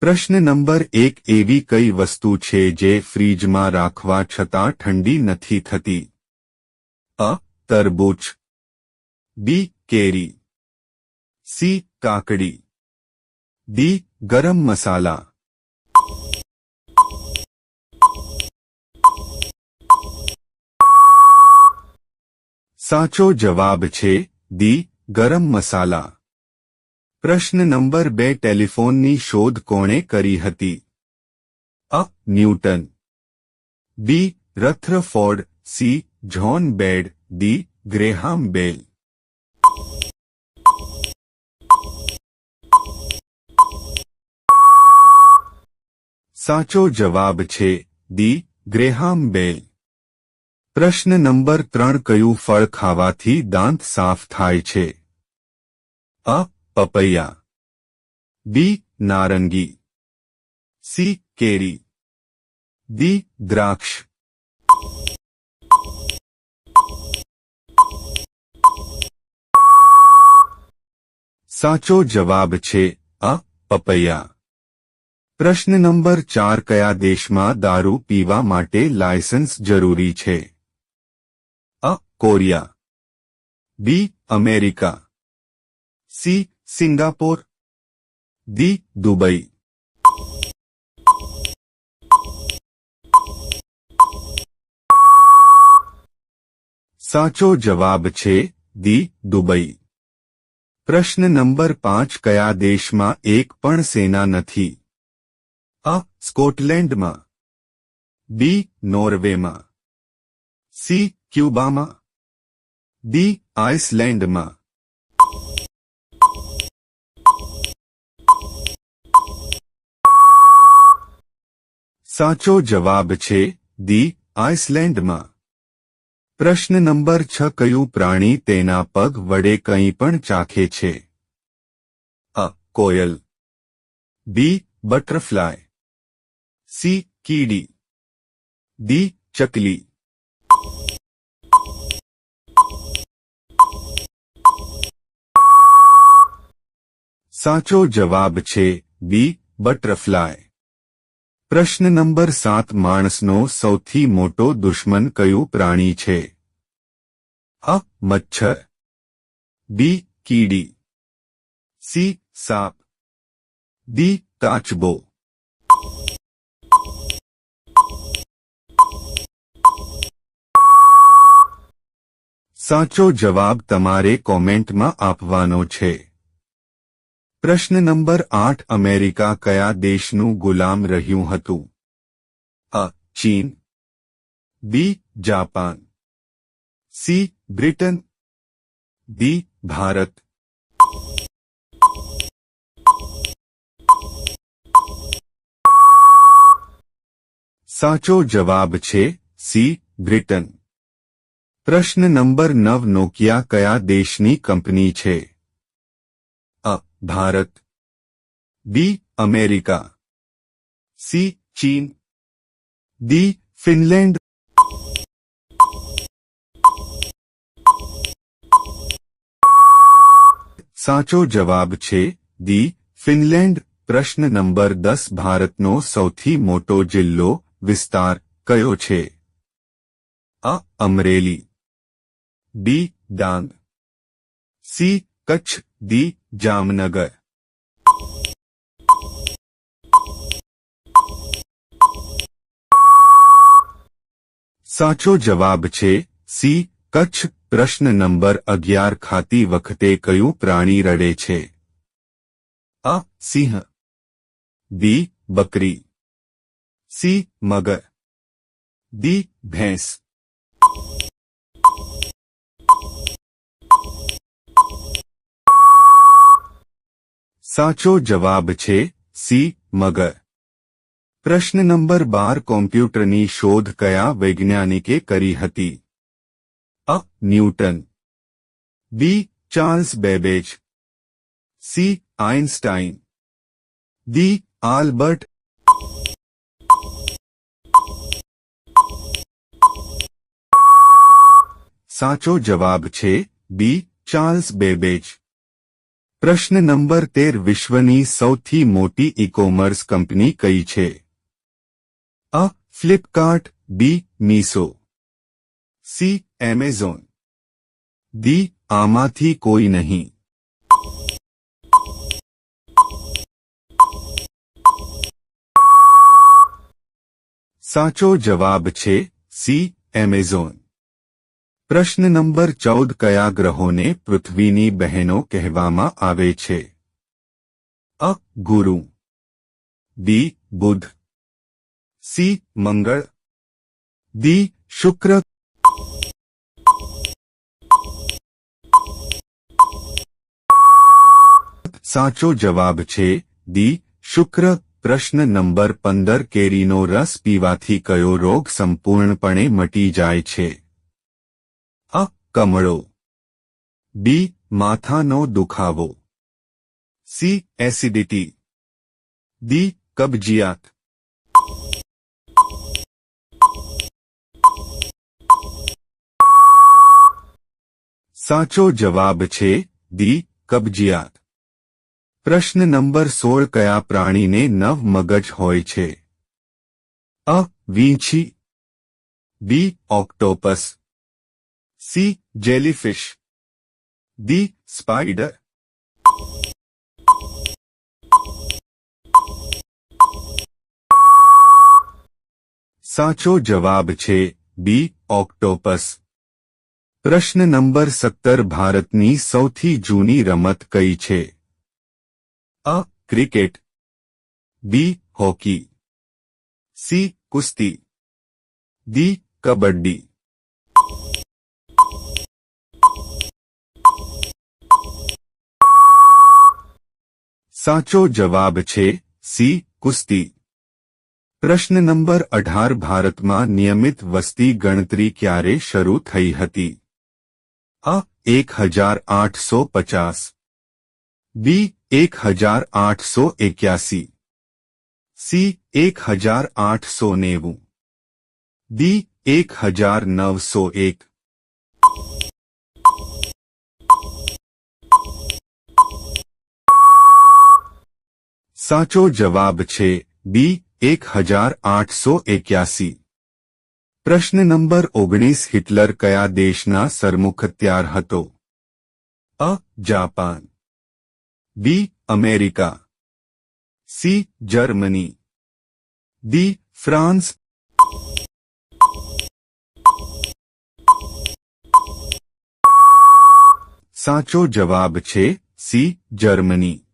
પ્રશ્ન નંબર 1 એવી કઈ વસ્તુ છે જે ફ્રીજમાં રાખવા છતાં ઠંડી નથી થતી? અ. તરબૂચ, બી. કેરી, સી. કાકડી, ડી. ગરમ મસાલા. સાચો જવાબ છે ડી. ગરમ મસાલા. પ્રશ્ન નંબર 2 ટેલિફોનની શોધ કોણે કરી હતી? A. Newton, B. Rutherford, C. John Baird, D. Graham Bell. સાચો જવાબ છે ડી. ગ્રેહામ બેલ. પ્રશ્ન નંબર 3 કયું ફળ ખાવાથી દાંત સાફ થાય છે? અ. પપૈયા, બી. નારંગી, સી. કેરી, ડી. દ્રાક્ષ. સાચો જવાબ છે અ. પપૈયા. પ્રશ્ન નંબર 4 કયા દેશમાં દારૂ પીવા માટે લાયસન્સ જરૂરી છે? A. Korea, B. America, C. Singapore, D. Dubai. સાચો જવાબ છે ડી. દુબઈ. પ્રશ્ન નંબર 5 કયા દેશમાં એક પણ સેના નથી? અ. સ્કોટલેન્ડમાં, બી. નોર્વેમાં, સી. ક્યુબામાં, ડી. આઇસલેન્ડમાં. સાચો જવાબ છે ડી. આઇસલેન્ડમાં. પ્રશ્ન નંબર 6 કયું પ્રાણી તેના પગ વડે કંઈ પણ ચાખે છે? અ. કોયલ, બી. Butterfly, C. કીડી, ડી. ચકલી. સાચો જવાબ છે બી. બટરફ્લાય. પ્રશ્ન નંબર 7 માણસનો સૌથી મોટો દુશ્મન કયું પ્રાણી છે? અ. મચ્છર, બી. કીડી, સી. સાપ, ડી. કાચબો. સાચો જવાબ તમારે કોમેન્ટમાં આપવાનો છે. પ્રશ્ન નંબર 8 અમેરિકા કયા દેશનું ગુલામ રહ્યું હતું? અ. ચીન, B. Japan, C. Britain, D. Bharat. સાચો જવાબ છે સી. બ્રિટન. પ્રશ્ન નંબર 9 નોકિયા કયા દેશની કંપની છે? A. Bharat, B. America, C. ચીન, ડી. ફિનલેન્ડ. સાચો જવાબ છે ડી. ફિનલેન્ડ. પ્રશ્ન નંબર 10 ભારતનો સૌથી મોટો જિલ્લો વિસ્તાર કયો છે? અ. અમરેલી, બી. ડાંગ, સી. કચ્છ, ડી. જામનગર. સાચો જવાબ છે સી. કચ્છ. પ્રશ્ન નંબર 11 ખાતી વખતે કયું પ્રાણી રડે છે? અ. સિંહ, બી. બકરી, સી. મગર, ડી. ભેંસ. સાચો જવાબ છે સી. મગર. પ્રશ્ન નંબર 12 કોમ્પ્યુટરની શોધ કયા વૈજ્ઞાનિકે કરી હતી? A. Newton, B. Charles Babbage, C. Einstein, D. Albert. સાચો જવાબ છે બી. Charles Babbage. પ્રશ્ન નંબર 13 વિશ્વની સૌથી મોટી ઈ-કોમર્સ કંપની કઈ છે? A. Flipkart, B. Meesho, C. Amazon, D. આમાંથી કોઈ નહીં. સાચો જવાબ છે સી. એમેઝોન. પ્રશ્ન નંબર 14 કયા ગ્રહોને પૃથ્વીની બહેનો કહેવામાં આવે છે? અ. ગુરુ, બી. બુધ, સી. મંગળ, ડી. શુક્ર. સાચો જવાબ છે ડી. શુક્ર. પ્રશ્ન નંબર 15 કેરીનો રસ પીવાથી કયો રોગ સંપૂર્ણપણે મટી જાય છે? અ. કમળો, બી. માથાનો દુખાવો, સી. Acidity, D. કબજિયાત. સાચો જવાબ છે ડી. કબજિયાત. પ્રશ્ન નંબર 16 કયા પ્રાણીને 9 મગજ હોય છે? અ. વીંછી, B. Octopus, C. Jellyfish, D. Spider. સાચો જવાબ છે બી. ઓક્ટોપસ. પ્રશ્ન નંબર 17 ભારતની સૌથી જૂની રમત કઈ છે? A. Cricket, B. Hockey, C. કુસ્તી, ડી. કબડ્ડી. સાચો જવાબ છે સી. કુસ્તી. પ્રશ્ન નંબર 18 ભારતમાં નિયમિત વસ્તી ગણતરી ક્યારે શરૂ થઈ હતી? અ. 1850, બી. 1881, સી. 1890, ડી. 1901. સાચો જવાબ છે બી. 1881. પ્રશ્ન નંબર 19 હિટલર કયા દેશના સરમુખત્યાર હતો? A. Japan, B. America, C. Germany, D. France. સાચો જવાબ છે સી. જર્મની.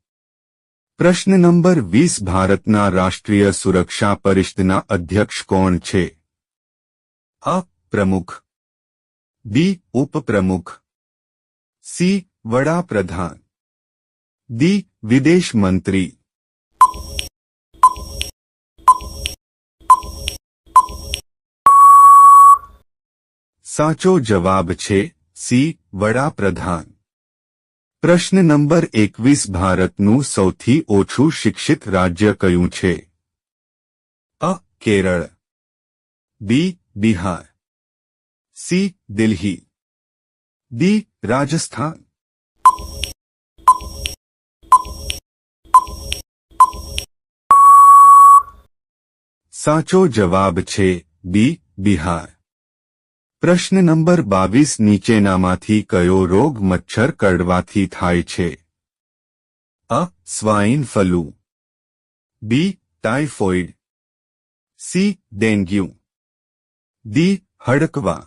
પ્રશ્ન નંબર 20 ભારતના રાષ્ટ્રીય સુરક્ષા પરિષદના અધ્યક્ષ કોણ છે? અ. પ્રમુખ, બી. ઉપપ્રમુખ, સી. વડાપ્રધાન, ડી. વિદેશ મંત્રી. સાચો જવાબ છે સી. વડાપ્રધાન. પ્રશ્ન નંબર 21 ભારતનું સૌથી ઓછું શિક્ષિત રાજ્ય કયું છે? અ. કેરળ, બી. બિહાર, સી. દિલ્હી, ડી. રાજસ્થાન. સાચો જવાબ છે બી. બિહાર. પ્રશ્ન નંબર 22 નીચેનામાંથી કયો રોગ મચ્છર કરડવાથી થાય છે? A. Swine flu, B. Typhoid, C. Dengue, D. હડકવા.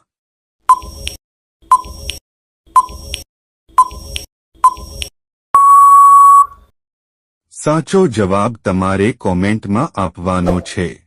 સાચો જવાબ તમારે કોમેન્ટમાં આપવાનો છે.